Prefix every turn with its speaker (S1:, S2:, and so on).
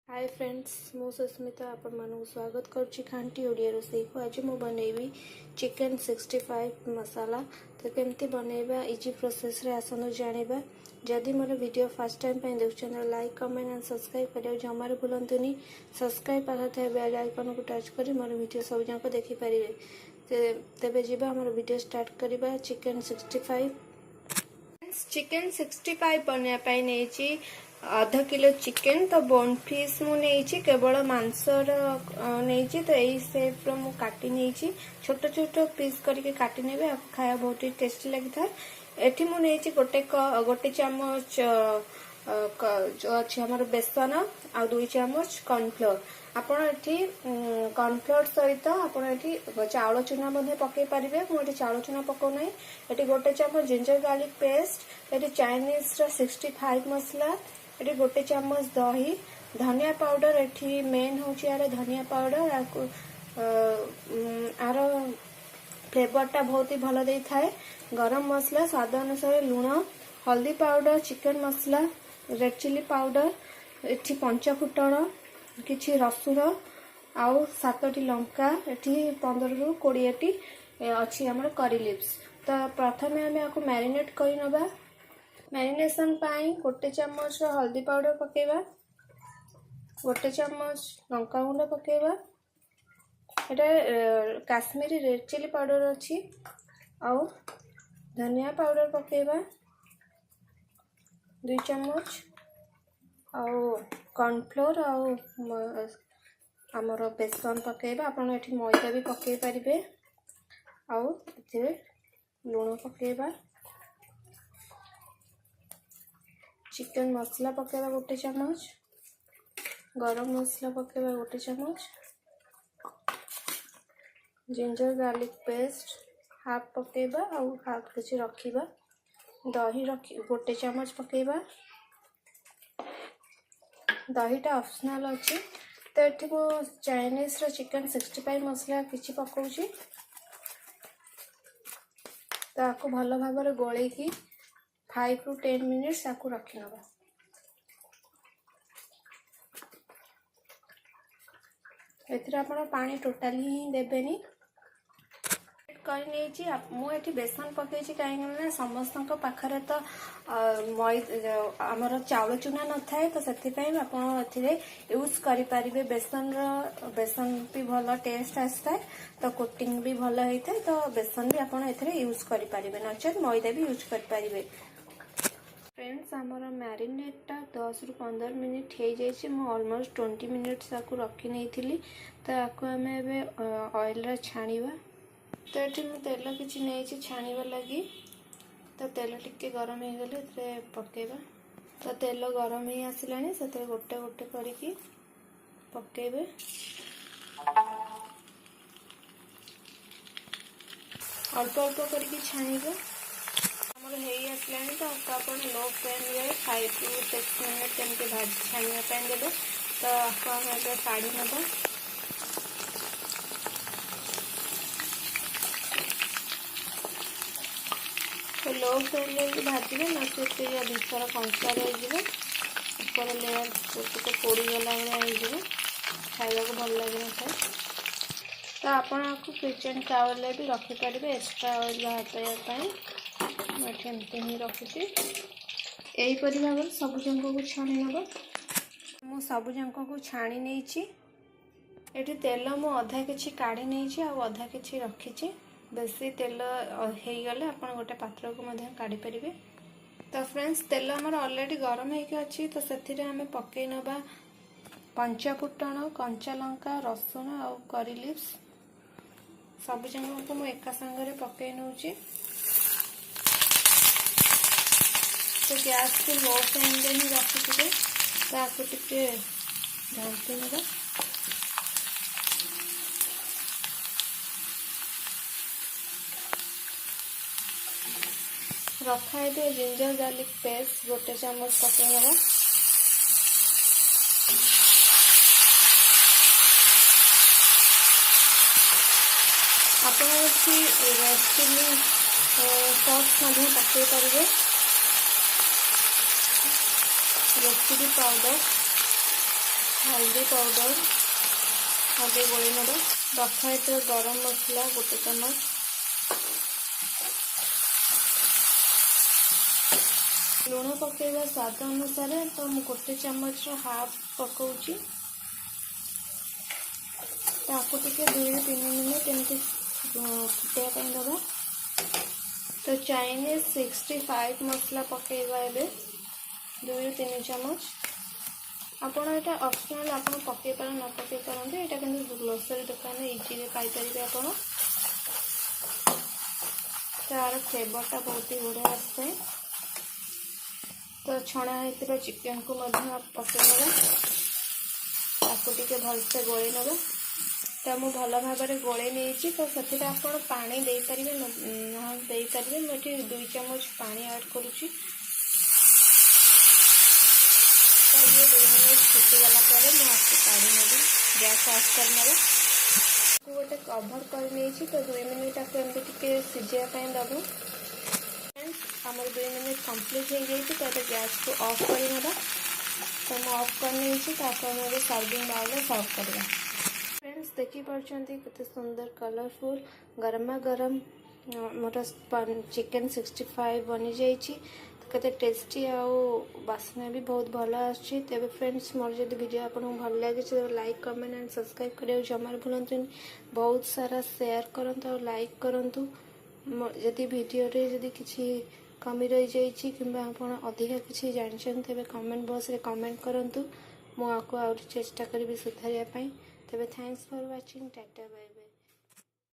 S1: Hi friends मु सुस्मिता आपण मानक स्वागत करुच्ची खांटी ओडिया रोसई को आज मु बनैबी चिकन 65 मसाला। तो केमती बनैबा इजी प्रोसेस रे आसनु जानिबा। जदि मोर वीडियो फर्स्ट टाइम पे देखछन लाइक कमेंट एंड सब्सक्राइब करियो जमार भूलंतुनी। सब्सक्राइब पाखा थे बेल आइकन को टच करी मोर वीडियो सब जाक देखि परिबे। तेबे जिबा हमर वीडियो स्टार्ट करिबा। चिकन 65 बनया पाई नेची आधा किलो चिकन। तो बोन फिश मु नेची केवल मांसर नेची। तो यही शेप रो मु काटी नेची छोट छोट पीस करके काटी नेबे। आप खाया बहुत ही टेस्टी लगी था। एठी मु नेची गोटे चम्मच जो अच्छे हमर बेसन आ 2 चम्मच कॉर्नफ्लोर। आपण एठी कॉर्नफ्लोर सहित आपण एठी चावल चूना मध्ये पके परिबे। मु एठी चावल चूना पको नै। एठी गोटे चम्मच जिंजर गार्लिक पेस्ट। एठी चाइनीज रो 65 मसला। एठी गोटे चम्मच दही धनिया पाउडर। एठी मेन होची यार धनिया पाउडर आर फ्लेवर टा बहुत ही भलो देई थाए। गरम मसला स्वाद अनुसार लूण हल्दी पाउडर चिकन मसला रेड चिली पाउडर एठी पंच फुटण किछि रसुण आउ 7टी लंका एठी 15 रु 20 टी अछि हमर करी लिव्स। तो प्रथमे हमें आपको मैरिनेट करि नबा। मैरिनेशन पाई गोटे चम्मच हल्दी पाउडर पकेबा। गोटे चम्मच लंका गुंड पकेबा। एटा काश्मीरी रेड चिली पाउडर अछि आउ धनिया पाउडर पकेबा 2 चम्मच आउ कॉर्नफ्लोर आउ हमर बेसन पकेबा। आपण एठी मैदा भी पके परिबे आउ एथे लूण पकेबा। चिकन मसला पकेबा गोटे चम्मच। गरम मसला पकेबा गोटे चम्मच। जिंजर गार्लिक पेस्ट हाफ पकेबा आउ हाफ किछि रखिबा। दही गोटे चम्मच पकेबा। दहीटा ऑप्शनल अछि। तो एठी मो चाइनीज रो चिकन 65 मसला किछि पकोउची। तो आपको भलो भाबरे गोळे की 5 टू 10 मिनिट्स आपको रखि नबा। एथिरा आपण पानी टोटली ही देबेनी। करि नेची मु एठी बेसन पकेची काहे ना समस्तन पाखरे तो हमर चावल चूना न थाए। तो सेति पई आपण एथिरे यूज करि परिबे। बेसन भी भलो टेस्ट आस्ताय तो कोटिंग भी भलो हेइते। तो बेसन भी आपण एथिरे यूज करि परिबे नचेत मैदा भी यूज करि परिबे। फ्रेंड्स हमर मैरिनेटटा 10 रु 15 मिनिट हे जायछि। मु ऑलमोस्ट 20 मिनिट्स आकु रखि नै थिली। तो आकु हमें एबे ऑयल रे छाणीबा। तो ये मुझे तेल किसी नहीं छाणीबा लगी। तो तेल टिके गरम हो गले पकेबा। तो तेल गरम ही आसलानी से गोटे गोटे करके पकेबे। अल्प अल्प करके छाणीबे। हमर हेई आसलानी तो आपण लो फ्लेम रे 5 टू 6 मिनिट एमके भाजी छाणिया ପାଇଁ देबे। तो आपण एबे काढी नबा। तो लो फ्लेम रे भाजबे ना से या भीतर कंचा रह जिवो। ऊपर लेयर तो पोड़ी गला हो खाइबा को भल लगे न था। तो आपण आपको किचन टावल भी रखि परिबे एक्स्ट्रा ऑयल बाहर पाई। मैं एमती ही रखुची। एही परि भाबे सब जंक को छाणी नबा। मु सब जंक को छाणी नेछि। एठी तेल मु आधा किछि काढी नेछि आ आधा किछि रखिछि। बेसी तेल हे गले आपण गोटे पात्र को मध्य काढी परिबे। तो फ्रेंड्स तेल हमर ऑलरेडी गरम हे के अछि। तो सेथिरे हमें पके नबा पंच फुटण कंचा लंका रसुण आ करी लिव्स सब जंग को मु एका संगरे पके नउची। तो गैस को लो फ्लेम रे ही रखिथिबे। तो आपको टिके ढांपे नबा। रखा है जिंजर गार्लिक पेस्ट गोटे चम्मच पकेबा। आपण रेड चिली सॉस पके पारे। रेड चिली पाउडर हल्दी पाउडर आगे गोली नब रखा गरम मसला 1 चम्मच लुण पकेगा स्वाद अनुसार तो मुझे 1 चम्मच हाफ पकाउची ताकू टिके 2 ରୁ 3 मिनिट एमती फुटाइया दबा। तो चाइनीज 65 मसला पकेगा एबे 2 ରୁ 3 चम्मच आपन एटा ऑप्शनल आपन पके पार न पके पारंते एटा किंतु ग्रोसरी दुकान में इजी रे पाई परिबे आपन तार फ्लेवरटा बहुत ही बढ़िया आसे। तो छणा होता चिकेन को पकई ना टिके भलसे गोली ना तो मुझे भल भाव में गोले नहीं तो से आप पानी दे पारे मुझे 2 चम्मच पानी ऐड करुच्ची। तो ये 2 मिनट फुटीगला मुझे काढ़ी नेबी गैस ऑफ कर ना गोटे कभर कर नहीं तो 2 मिनट आपको एमती सीझापी दबू। आमर 2 मिनट कंप्लीट हो गई तो ये गैस को ऑफ कर ना तो मुझे ऑफ कर नहीं सर्विंग बाउल में सर्व करवा। फ्रेंड्स देखी पार्टी केते सुंदर कलरफुल गरमा गरम मोर चिकेन 65 बनी जाइए तो केते टेस्टी आउ बास्ना भी बहुत भल आछी। तेबे फ्रेंड्स मोर जदि वीडियो आपको भल लगे तो लाइक कमेंट एंड सब्सक्राइब करियो जमार भूलंतुनि बहुत सारा शेयर करंतु और लाइक करंतु। जदि वीडियो रे जदि किछि कमी रही जाइए कि अधिका किसी जानते तेरे कमेंट बॉक्स रे कमेंट करंतु मु आपको चेष्टा करी सुधारिया तेबे thanks for watching tata bye.